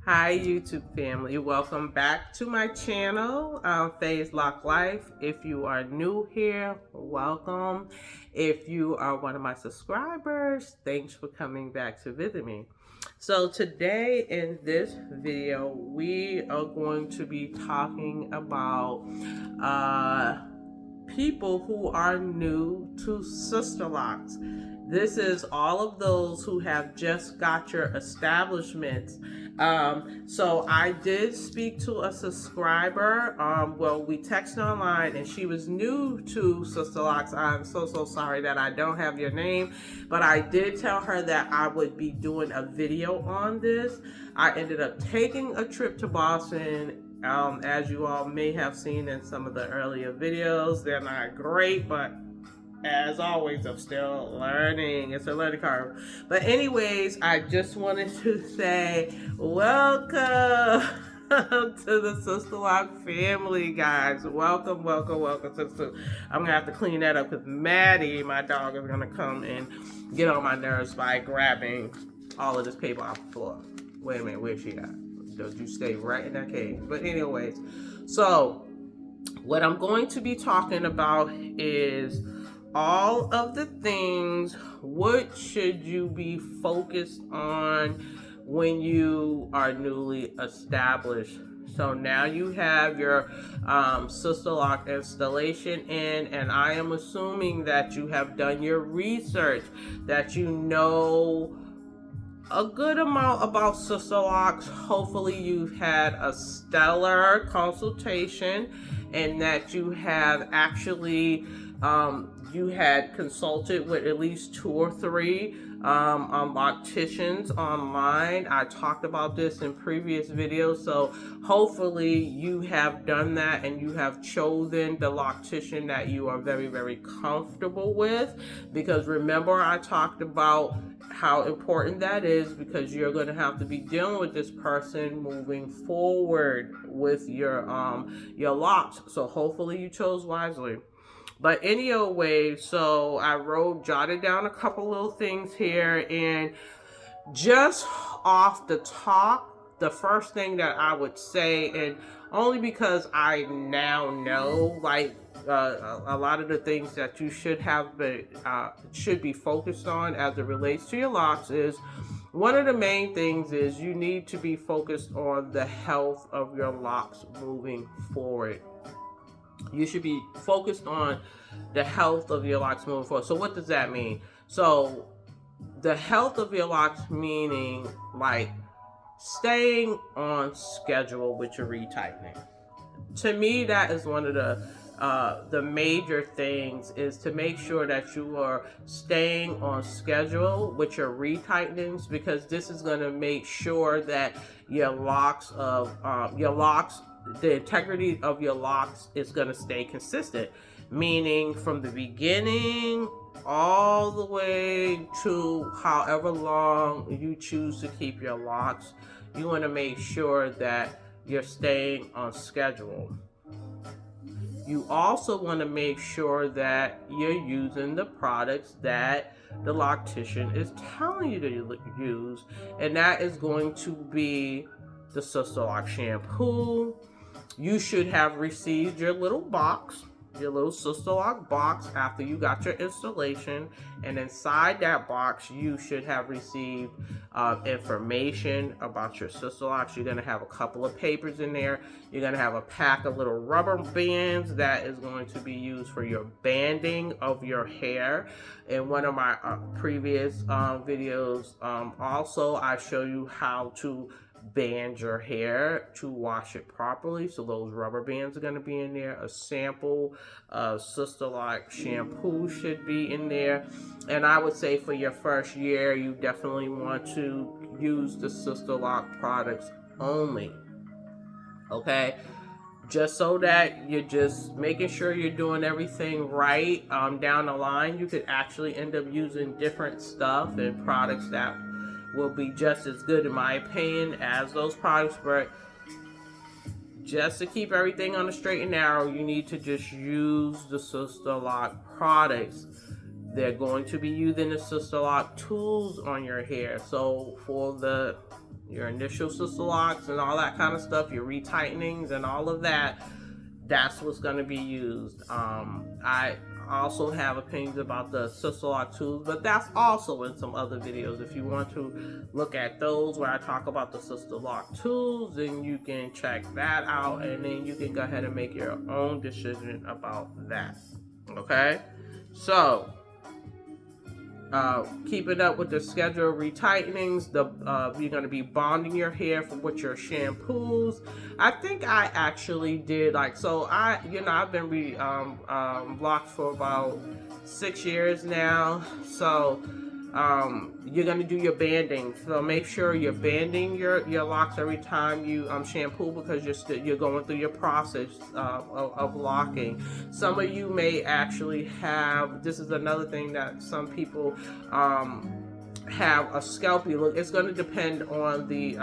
Hi YouTube family, welcome back to my channel, Sisterlocks Life. If you are new here, welcome. If you are one of my subscribers, thanks for coming back to visit me. So today in this video, we are going to be talking about people who are new to Sisterlocks. This is all of those who have just got your establishments. So I did speak to a subscriber. Well, we texted online and she was new to Sisterlocks. I'm so sorry that I don't have your name, but I did tell her that I would be doing a video on this. I ended up taking a trip to Boston. As you all may have seen in some of the earlier videos, they're not great, but as always, I'm still learning. It's a learning curve. But anyways, I just wanted to say welcome to the Sisterlocks family, guys. Welcome to I'm gonna have to clean that up because Maddie, my dog, is gonna come and get on my nerves by grabbing all of this paper off the floor. Wait a minute, where's she at? Does you stay right in that cage? But anyways, so what I'm going to be talking about is all of the things. What should you be focused on when you are newly established? So now you have your Sisterlock installation in, and I am assuming that you have done your research, that you know a good amount about Sisterlocks. Hopefully you've had a stellar consultation and that you have actually you had consulted with at least 2 or 3 opticians online. I talked about this in previous videos, so hopefully you have done that and you have chosen the loctician that you are very comfortable with, because remember I talked about how important that is, because you're going to have to be dealing with this person moving forward with your locks. So hopefully you chose wisely. But anyway, so I jotted down a couple little things here, and just off the top, the first thing that I would say, and only because I now know, like, a lot of the things that you should be focused on as it relates to your locks, is one of the main things is you need to be focused on the health of your locks moving forward. You should be focused on the health of your locks moving forward. So what does that mean? So the health of your locks meaning like staying on schedule with your retightening. To me, that is one of the major things, is to make sure that you are staying on schedule with your retightenings, because this is going to make sure that your locks, the integrity of your locks is going to stay consistent, meaning from the beginning all the way to however long you choose to keep your locks. You want to make sure that you're staying on schedule. You also want to make sure that you're using the products that the loctician is telling you to use, and that is going to be the Sisterlocks shampoo. You should have received your little box, your little Sisterlocks box, after you got your installation, and inside that box you should have received information about your Sisterlocks. You're going to have a couple of papers in there. You're going to have a pack of little rubber bands that is going to be used for your banding of your hair. In one of my previous videos, also I show you how to band your hair to wash it properly. So those rubber bands are going to be in there. A sample of Sisterlocks shampoo should be in there. And I would say for your first year, you definitely want to use the Sisterlocks products only. Okay? Just so that you're just making sure you're doing everything right. Down the line, you could actually end up using different stuff and products that will be just as good, in my opinion, as those products. But just to keep everything on the straight and narrow, you need to just use the Sisterlocks products. They're going to be using the Sisterlocks tools on your hair. So for the your initial sister locks and all that kind of stuff, your retightenings and all of that, that's what's going to be used. I also have opinions about the Sisterlock tools, but that's also in some other videos. If you want to look at those where I talk about the Sisterlock tools, then you can check that out, and then you can go ahead and make your own decision about that. Okay, so keeping up with the schedule of retightenings. You're going to be bonding your hair with your shampoos. I think I actually did I've been blocked for about 6 years now. So you're going to do your banding. So make sure you're banding your locks every time you shampoo, because you're going through your process of locking. Some of you may actually have, this is another thing that some people have a scalpy look. It's going to depend on the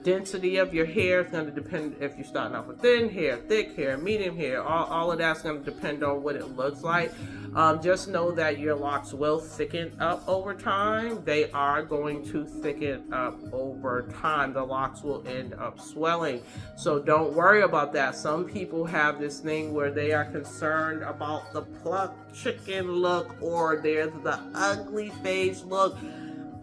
density of your hair. It's going to depend if you're starting off with thin hair, thick hair, medium hair. All of that's going to depend on what it looks like. Just know that your locks will thicken up over time. They are going to thicken up over time. The locks will end up swelling. So don't worry about that. Some people have this thing where they are concerned about the plucked chicken look, or there's the ugly face look.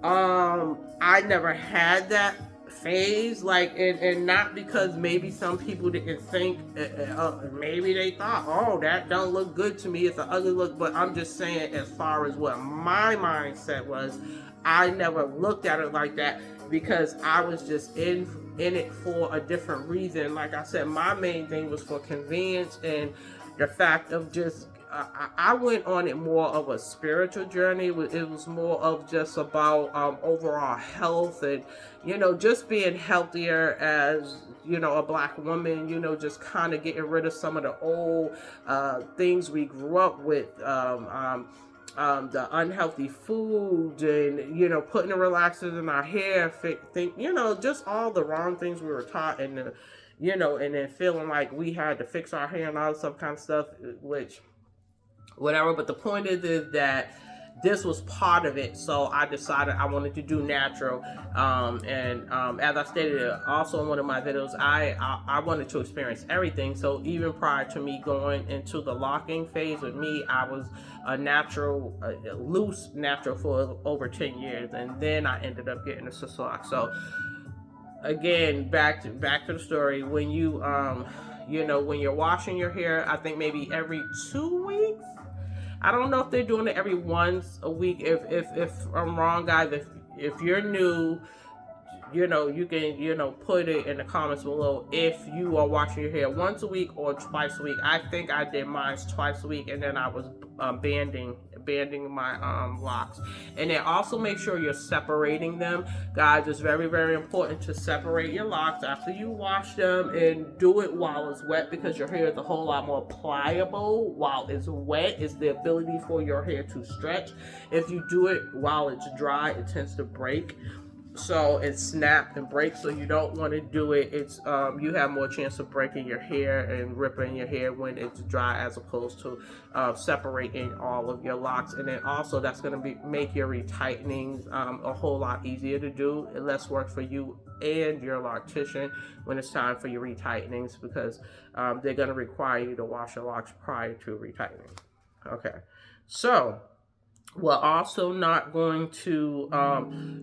I never had that phase, and not because maybe some people didn't think, maybe they thought, oh, that don't look good to me, it's an ugly look. But I'm just saying, as far as what my mindset was, I never looked at it like that, because I was just in it for a different reason. Like I said, my main thing was for convenience, and the fact of just I went on it more of a spiritual journey. It was more of just about overall health, and just being healthier as a black woman. Just kind of getting rid of some of the old things we grew up with. The unhealthy food, and putting the relaxers in our hair, just all the wrong things we were taught, and and then feeling like we had to fix our hair and all some kind of stuff, which whatever. But the point is that this was part of it, so I decided I wanted to do natural. As I stated also in one of my videos, I wanted to experience everything. So even prior to me going into the locking phase with me, I was a natural, loose natural for over 10 years, and then I ended up getting a sister lock. So again, back to the story. When you when you're washing your hair, I think maybe every 2 weeks. I don't know if they're doing it every once a week. If I'm wrong, guys, if you're new, you can, put it in the comments below if you are washing your hair once a week or twice a week. I think I did mine twice a week, and then I was banding my locks. And then also make sure you're separating them, guys. It's very, very important to separate your locks after you wash them, and do it while it's wet, because your hair is a whole lot more pliable while it's wet. It's the ability for your hair to stretch. If you do it while it's dry, it tends to break. So it snaps and breaks, so you don't want to do it. It's you have more chance of breaking your hair and ripping your hair when it's dry, as opposed to separating all of your locks. And then also that's going to make your retightening a whole lot easier to do, and less work for you and your loctician when it's time for your retightnings, because they're going to require you to wash your locks prior to retightening. Okay, so we're also not going to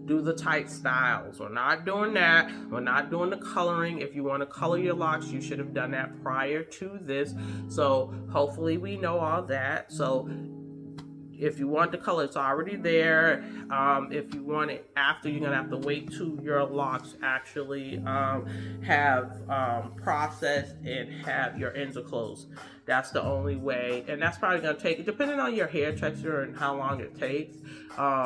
do the tight styles. We're not doing that. We're not doing the coloring. If you want to color your locks, you should have done that prior to this. So hopefully we know all that. So if you want the color, it's already there. If you want it after, you're gonna have to wait till your locks actually have processed and have your ends are closed. That's the only way, and that's probably gonna take, depending on your hair texture and how long it takes,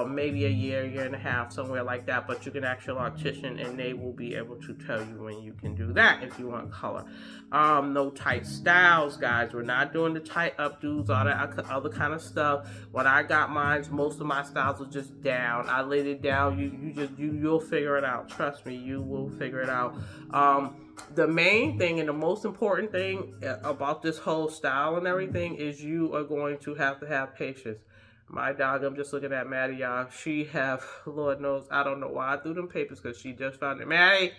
maybe a year and a half, somewhere like that. But you can ask your loctician, and they will be able to tell you when you can do that if you want color. No tight styles, guys. We're not doing the tight updos, all that other kind of stuff. When I got mine, most of my styles were just down. I laid it down. You'll figure it out. Trust me, you will figure it out. The main thing and the most important thing about this whole style and everything is you are going to have patience. My dog, I'm just looking at Maddie, y'all. She have, Lord knows, I don't know why I threw them papers because she just found it. Maddie,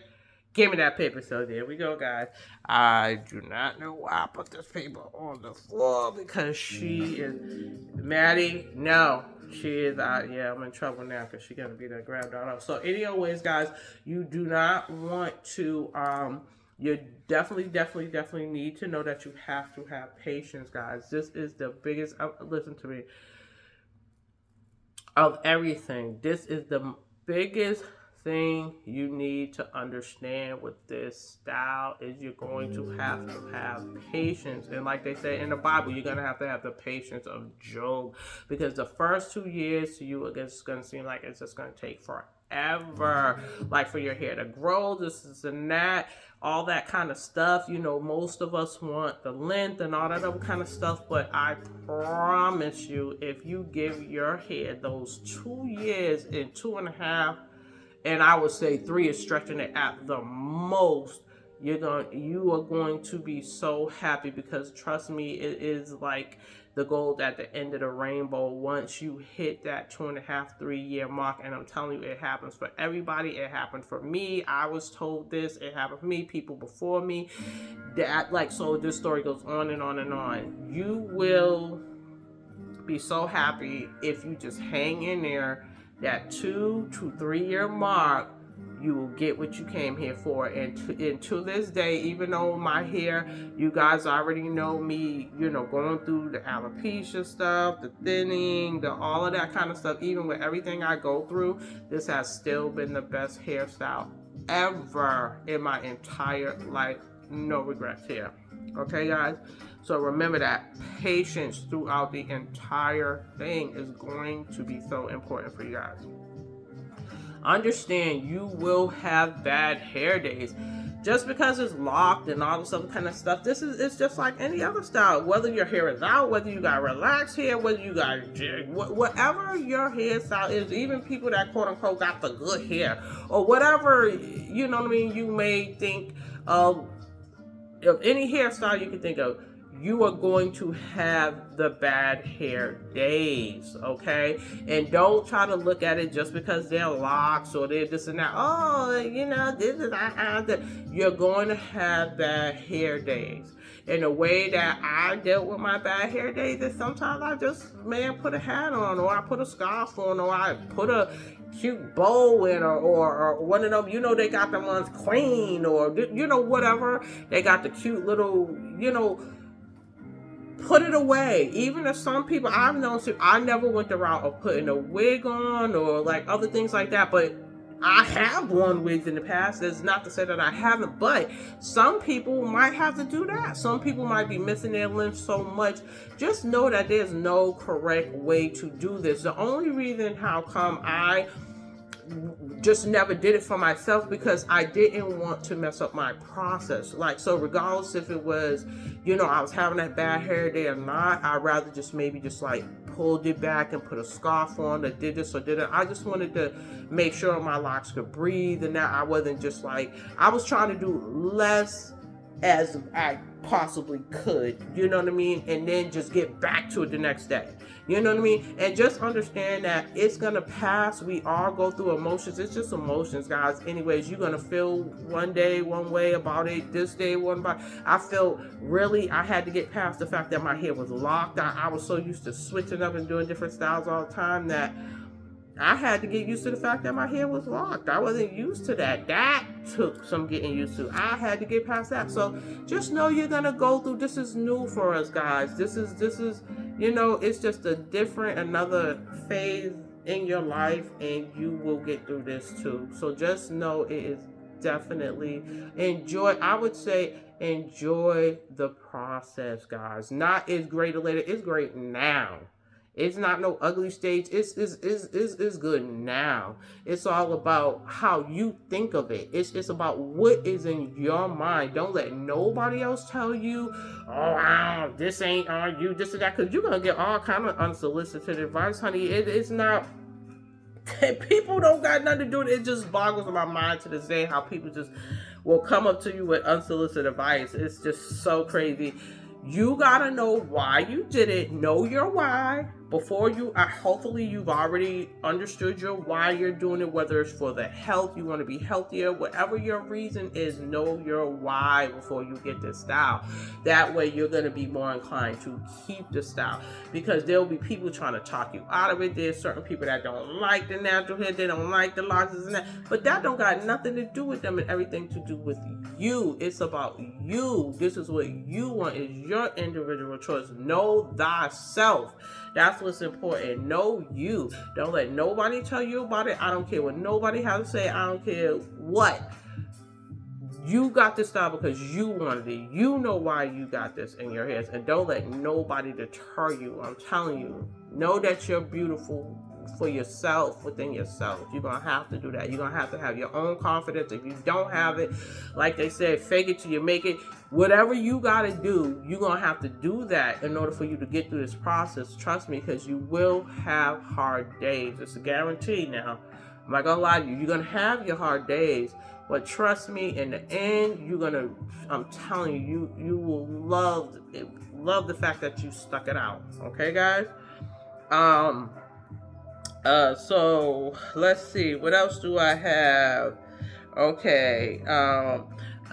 give me that paper. So there we go, guys. I do not know why I put this paper on the floor because she is, Maddie, no. She is out. Yeah, I'm in trouble now because she's going to be there grabbed out. So anyways, guys, you do not want to, you definitely need to know that you have to have patience, guys. This is the biggest, listen to me, of everything. This is the biggest thing you need to understand with this style is you're going to have patience. And like they say in the Bible, you're going to have the patience of Job, because the first 2 years to you, it's going to seem like it's just going to take forever, like for your hair to grow, this and that, all that kind of stuff. You know, most of us want the length and all that other kind of stuff, but I promise you, if you give your hair those 2 years and 2.5, and I would say 3 is stretching it at the most, you are going to be so happy, because trust me, it is like the gold at the end of the rainbow once you hit that 2.5, 3 year mark. And I'm telling you, it happens for everybody. It happened for me. I was told this. It happened for me, people before me. That, like, so this story goes on and on and on. You will be so happy if you just hang in there. That 2 to 3 year mark, you will get what you came here for. And to this day, even though my hair, you guys already know me, you know, going through the alopecia stuff, the thinning, all of that kind of stuff, even with everything I go through, this has still been the best hairstyle ever in my entire life. No regrets here. Okay, guys? So remember that patience throughout the entire thing is going to be so important for you guys. Understand, you will have bad hair days. Just because it's locked and all this other kind of stuff, it's just like any other style. Whether your hair is out, whether you got relaxed hair, whether you got whatever your hairstyle is, even people that quote unquote got the good hair, or whatever, you know what I mean, you may think of any hairstyle you can think of, you are going to have the bad hair days, okay? And don't try to look at it just because they're locks or they're this and that. Oh, you know, this is that. You're going to have bad hair days. And the way that I dealt with my bad hair days is sometimes I just, put a hat on, or I put a scarf on, or I put a cute bow in, or one of them, you know, they got the ones clean, or, you know, whatever. They got the cute little, you know, put it away. Even if some people, I've known, I never went the route of putting a wig on or like other things like that, but I have worn wigs in the past. That's not to say that I haven't, but some people might have to do that. Some people might be missing their limbs so much. Just know that there's no correct way to do this. The only reason how come I just never did it for myself, because I didn't want to mess up my process. Like, so regardless if it was, you know, I was having that bad hair day or not, I'd rather just maybe just like pulled it back and put a scarf on, or did this or did it. I just wanted to make sure my locks could breathe, and that I wasn't just like, I was trying to do less as I possibly could, you know what I mean, and then just get back to it the next day, you know what I mean. And just understand that it's gonna pass. We all go through emotions. It's just emotions, guys. Anyways, you're gonna feel one day one way about it, this day one by. I felt really, I had to get past the fact that my hair was locked. I was so used to switching up and doing different styles all the time that I had to get used to the fact that my hair was locked. I wasn't used to that. That took some getting used to. I had to get past that. So just know you're gonna go through. This is new for us, guys. This is, you know, it's just another phase in your life, and you will get through this too. So just know it is definitely enjoy. I would say enjoy the process, guys. Not is great later. It's great now. It's not no ugly stage. It's good now. It's all about how you think of it. It's about what is in your mind. Don't let nobody else tell you, oh, this ain't on you, this and that, because you're going to get all kind of unsolicited advice, honey. It's not, people don't got nothing to do with it. It just boggles my mind to this day how people just will come up to you with unsolicited advice. It's just so crazy. You got to know why you did it. Know your why. before you, hopefully you've already understood your why you're doing it, whether it's for the health, you want to be healthier, whatever your reason is, know your why before you get this style. That way you're going to be more inclined to keep the style, because there'll be people trying to talk you out of it. There's certain people that don't like the natural hair, they don't like the locks and that, but that don't got nothing to do with them and everything to do with you. It's about you. This is what you want, is your individual choice. Know thyself. That's what's important. Know you. Don't let nobody tell you about it. I don't care what nobody has to say. I don't care what. You got this style because you wanted it. You know why you got this in your head. And don't let nobody deter you. I'm telling you. Know that you're beautiful for yourself, within yourself. You're going to have to do that. You're going to have your own confidence. If you don't have it, like they said, fake it till you make it. Whatever you got to do, you're going to have to do that in order for you to get through this process. Trust me, because you will have hard days. It's a guarantee now. I'm not going to lie to you. You're going to have your hard days. But trust me, in the end, you're going to, I'm telling you, you will love the fact that you stuck it out. Okay, guys? So let's see, what else do I have? Okay,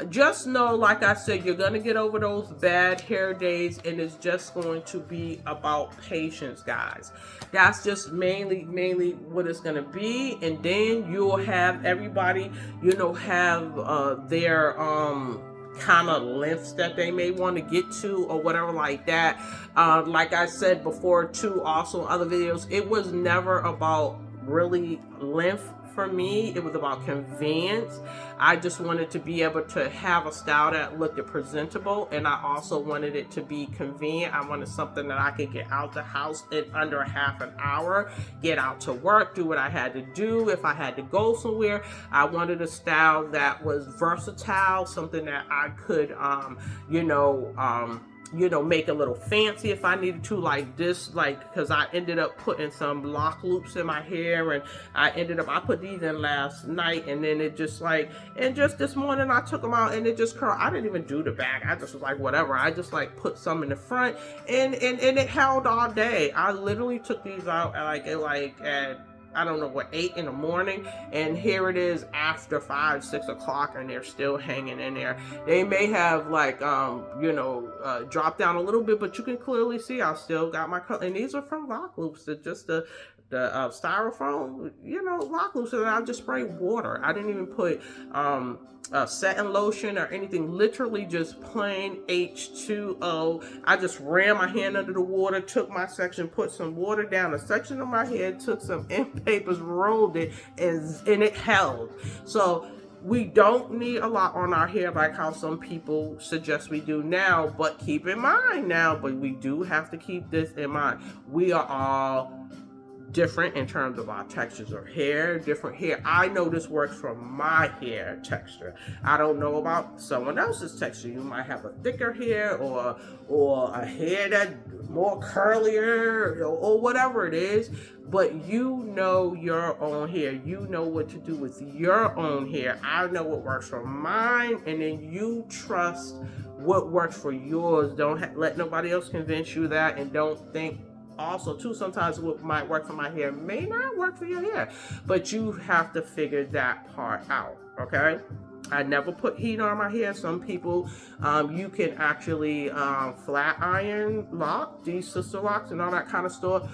just know, like I said, you're gonna get over those bad hair days, and it's just going to be about patience, guys. That's just mainly what it's gonna be. And then you'll have everybody, have their kind of lengths that they may want to get to or whatever like that. Like I said before too, also in other videos, it was never about really length for me. It was about convenience. I just wanted to be able to have a style that looked presentable, and I also wanted it to be convenient. I wanted something that I could get out the house in under half an hour, get out to work, do what I had to do. If I had to go somewhere, I wanted a style that was versatile, something that I could, make a little fancy if I needed to, like this, because I ended up putting some lock loops in my hair, and I put these in last night, and then it just and just this morning I took them out, and it just curled. I didn't even do the back. I just was like, whatever. I just put some in the front, and it held all day. I literally took these out at I don't know what, 8 in the morning, and here it is after 5, 6 o'clock, and they're still hanging in there. They may have dropped down a little bit, but you can clearly see I still got my color. And these are from lock loops. They're just the styrofoam, lock loops, and I just sprayed water. I didn't even put setting lotion or anything, literally just plain H2O. I just ran my hand under the water, took my section, put some water down a section of my head, took some end papers, rolled it, and it held. So we don't need a lot on our hair like how some people suggest we do now, but keep in mind now, but we do have to keep this in mind. We are all different in terms of our textures of hair, different hair. I know this works for my hair texture. I don't know about someone else's texture. You might have a thicker hair or a hair that more curlier or whatever it is, but you know your own hair. You know what to do with your own hair. I know what works for mine, and then you trust what works for yours. Don't let nobody else convince you that, and don't think also too, sometimes what might work for my hair may not work for your hair, but you have to figure that part out. Okay, I never put heat on my hair. Some people, you can actually flat iron lock these Sisterlocks and all that kind of stuff.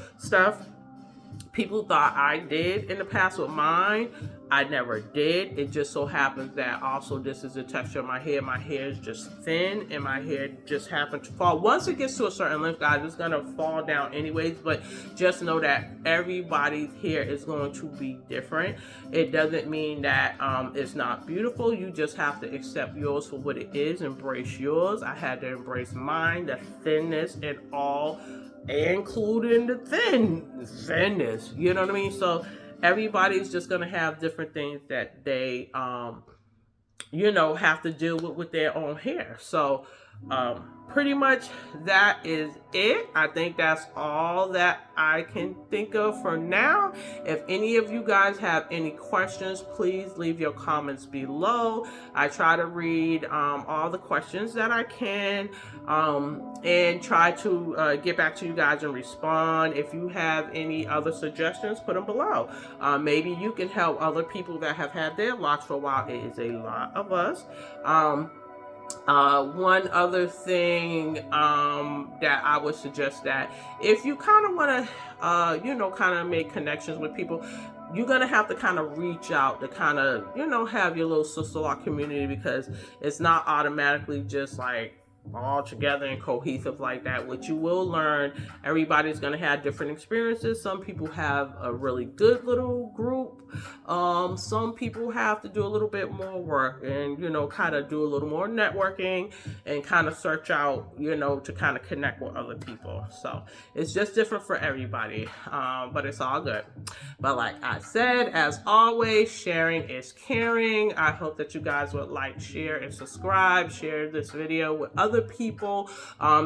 People thought I did in the past with mine. I never did. It just so happens that also this is the texture of my hair. My hair is just thin, and my hair just happened to fall. Once it gets to a certain length, guys, it's going to fall down anyways, but just know that everybody's hair is going to be different. It doesn't mean that it's not beautiful. You just have to accept yours for what it is. Embrace yours. I had to embrace mine, the thinness and all, including the thinness, you know what I mean? So everybody's just gonna have different things that they have to deal with their own hair. So Pretty much that is it. I think that's all that I can think of for now. If any of you guys have any questions, please leave your comments below. I try to read all the questions that I can and try to get back to you guys and respond. If you have any other suggestions, put them below. Maybe you can help other people that have had their locks for a while. It is a lot of us. One other thing that I would suggest, that if you kind of want to, kind of make connections with people, you're going to have to kind of reach out to kind of, have your little Sisterlock community, because it's not automatically just like all together and cohesive like that. What you will learn, everybody's going to have different experiences. Some people have a really good little group. Some people have to do a little bit more work and, kind of do a little more networking and kind of search out, to kind of connect with other people. So it's just different for everybody, but it's all good. But like I said, as always, sharing is caring. I hope that you guys would like, share, and subscribe. Share this video with other people.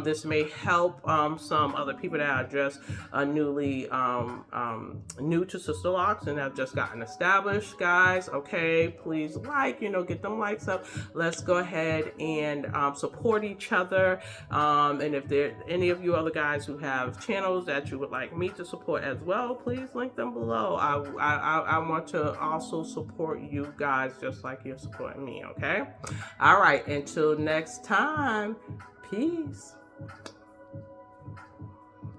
This may help some other people that are just new to Sisterlocks and have just gotten established. Guys, okay, please get them likes up. Let's go ahead and support each other. And if there any of you other guys who have channels that you would like me to support as well, please link them below. I want to also support you guys just like you're supporting me, okay? All right, until next time, peace.